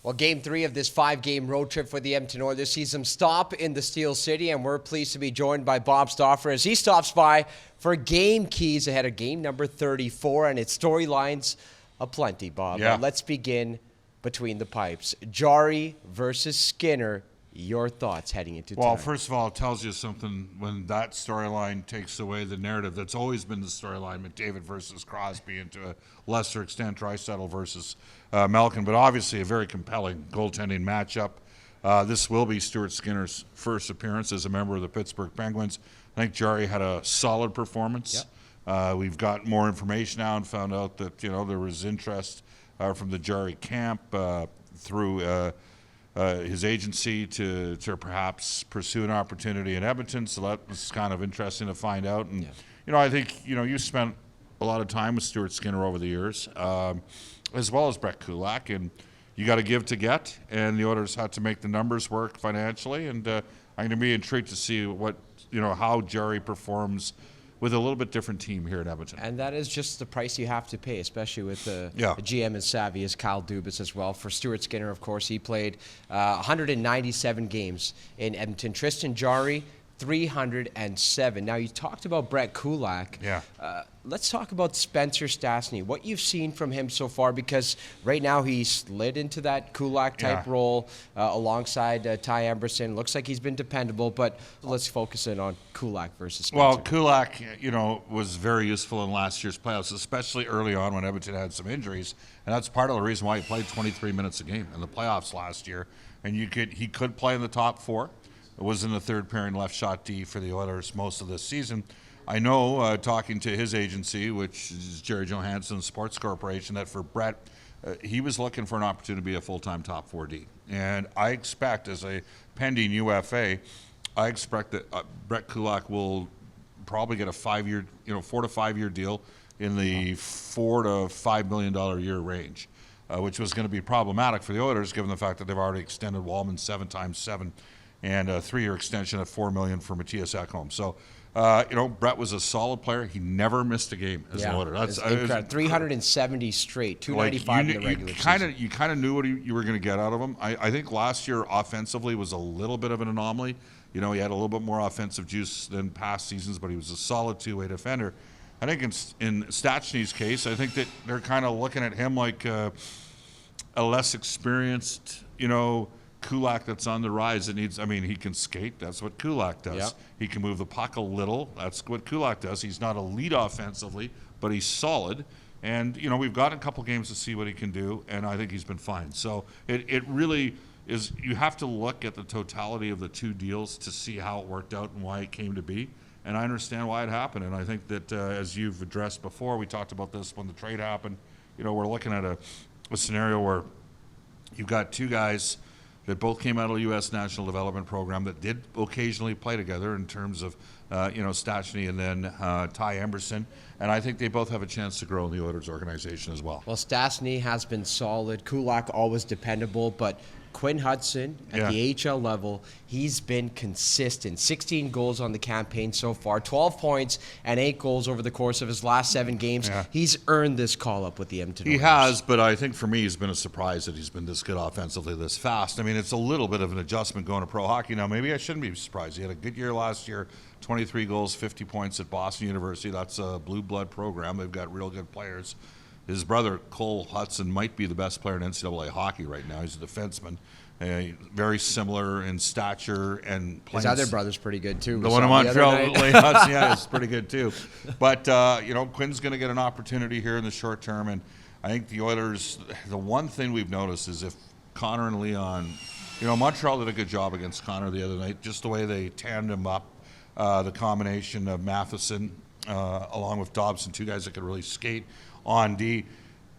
Well, Game 3 of this 5-game road trip for the Edmonton Oilers sees them stop in the Steel City, and we're pleased to be joined by Bob Stauffer as he stops by for game keys ahead of game number 34, and its storylines aplenty, Bob. Yeah. Let's begin between the pipes. Jarry versus Skinner. Your thoughts heading into Well, tonight? first of all, it tells you something when that storyline takes away the narrative that's always been the storyline, McDavid versus Crosby, and to a lesser extent, Draisaitl versus Malkin. But obviously, a very compelling goaltending matchup. This will be Stuart Skinner's first appearance as a member of the Pittsburgh Penguins. I think Jarry had a solid performance. Yep. We've got more information now and found out that there was interest from the Jarry camp through. His agency to perhaps pursue an opportunity in Edmonton, so that was kind of interesting to find out. And I think you spent a lot of time with Stuart Skinner over the years, as well as Brett Kulak, and you got to give to get. And the Oilers had to make the numbers work financially, and I'm going to be intrigued to see how Jarry performs with a little bit different team here in Edmonton. And that is just the price you have to pay, especially with the GM as savvy as Kyle Dubas as well. For Stuart Skinner, of course, he played 197 games in Edmonton. Tristan Jarry, 307. Now, you talked about Brett Kulak. Yeah. Let's talk about Spencer Stastny. What you've seen from him so far, because right now he's slid into that Kulak-type role alongside Ty Emberson. Looks like he's been dependable, but let's focus in on Kulak versus Spencer. Well, Kulak, was very useful in last year's playoffs, especially early on when Edmonton had some injuries, and that's part of the reason why he played 23 minutes a game in the playoffs last year. And he could play in the top four. It was in the third pairing left shot D for the Oilers most of this season. I know, talking to his agency, which is Jerry Johansson Sports Corporation, that for Brett, he was looking for an opportunity to be a full-time top 4D. And I expect, as a pending UFA, I expect that Brett Kulak will probably get a 4 to 5 year deal in the $4 to $5 million a year range, which was going to be problematic for the Oilers, given the fact that they've already extended Wallman 7x7 and a 3-year extension at $4 million for Matthias Ekholm. So, Brett was a solid player. He never missed a game as an Oiler. That's incredible. 370 straight, 295 in the regular season. You kind of knew what you were going to get out of him. I think last year offensively was a little bit of an anomaly. He had a little bit more offensive juice than past seasons, but he was a solid two-way defender. I think in Stastny's case, I think that they're kind of looking at him like a less experienced, Kulak that's on the rise. He can skate. That's what Kulak does. Yep. He can move the puck a little. That's what Kulak does. He's not elite offensively, but he's solid. And, we've got a couple games to see what he can do, and I think he's been fine. So it really is, you have to look at the totality of the two deals to see how it worked out and why it came to be. And I understand why it happened. And I think that, as you've addressed before, we talked about this when the trade happened, we're looking at a scenario where you've got two guys that both came out of the U.S. National Development Program that did occasionally play together in terms of, Stastny and then Ty Emberson. And I think they both have a chance to grow in the Oilers organization as well. Well, Stastny has been solid. Kulak always dependable, but Quinn Hudson at the AHL level, he's been consistent. 16 goals on the campaign so far, 12 points and 8 goals over the course of his last 7 games. Yeah. He's earned this call-up with the Edmonton Oilers. He has, but I think for me, he's been a surprise that he's been this good offensively this fast. It's a little bit of an adjustment going to pro hockey. Now, maybe I shouldn't be surprised. He had a good year last year, 23 goals, 50 points at Boston University. That's a blue blood program. They've got real good players. His brother, Cole Hudson, might be the best player in NCAA hockey right now. He's a defenseman. Very similar in stature and playing. His other brother's pretty good, too. The one in Montreal, Lane Hudson, is pretty good, too. But, Quinn's going to get an opportunity here in the short term. And I think the Oilers, the one thing we've noticed is if Connor and Leon, Montreal did a good job against Connor the other night, just the way they tandem up, the combination of Matheson along with Dobson, two guys that could really skate on D.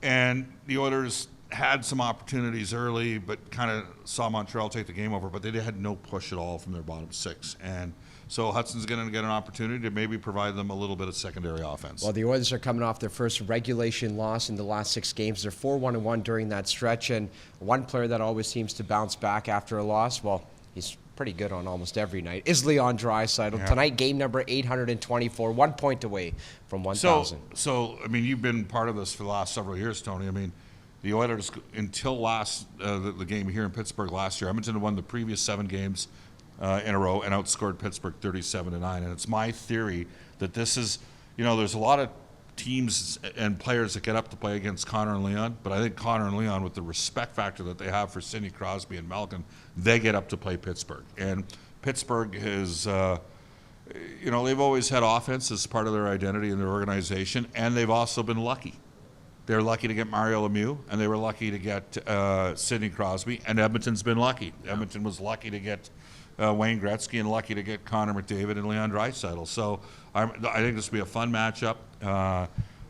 And the Oilers had some opportunities early, but kind of saw Montreal take the game over, but they had no push at all from their bottom 6. And so Hudson's going to get an opportunity to maybe provide them a little bit of secondary offense. Well, the Oilers are coming off their first regulation loss in the last 6 games. They're 4-1-1 during that stretch, and one player that always seems to bounce back after a loss, well, he's pretty good on almost every night, is Leon Draisaitl. Yeah. Tonight, game number 824, 1 point away from 1,000. So, you've been part of this for the last several years, Tony. the Oilers, until the game here in Pittsburgh last year, Edmonton had won the previous 7 games in a row and outscored Pittsburgh 37-9. And it's my theory that this is, there's a lot of teams and players that get up to play against Connor and Leon, but I think Connor and Leon, with the respect factor that they have for Sidney Crosby and Malkin, they get up to play Pittsburgh. And Pittsburgh is, they've always had offense as part of their identity in their organization, and they've also been lucky. They're lucky to get Mario Lemieux, and they were lucky to get Sidney Crosby, and Edmonton's been lucky. Edmonton was lucky to get Wayne Gretzky and lucky to get Connor McDavid and Leon Draisaitl. So I think this will be a fun matchup.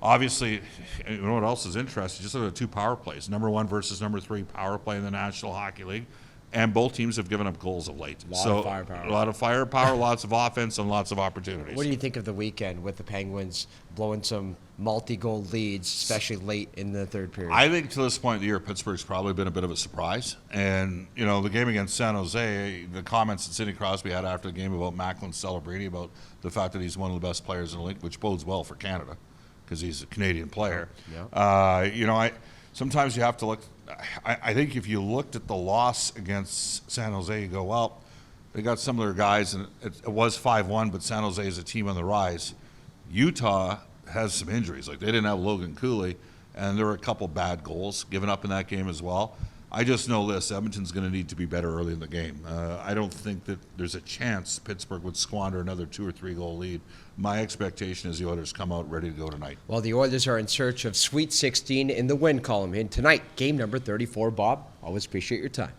Obviously, you know what else is interesting? Just look at the 2 power plays, number 1 versus number 3 power play in the National Hockey League. And both teams have given up goals of late. A lot of firepower, lots of offense, and lots of opportunities. What do you think of the weekend with the Penguins blowing some multi-goal leads, especially late in the third period? I think to this point in the year, Pittsburgh's probably been a bit of a surprise. And, the game against San Jose, the comments that Sidney Crosby had after the game about Macklin celebrating about the fact that he's one of the best players in the league, which bodes well for Canada because he's a Canadian player. Yeah. Sometimes you have to look. I think if you looked at the loss against San Jose, you go, well, they got some of their guys, and it was 5-1, but San Jose is a team on the rise. Utah has some injuries. Like, they didn't have Logan Cooley, and there were a couple bad goals given up in that game as well. I just know this, Edmonton's going to need to be better early in the game. I don't think that there's a chance Pittsburgh would squander another 2 or 3 goal lead. My expectation is the Oilers come out ready to go tonight. Well, the Oilers are in search of Sweet 16 in the win column. And tonight, game number 34. Bob, always appreciate your time.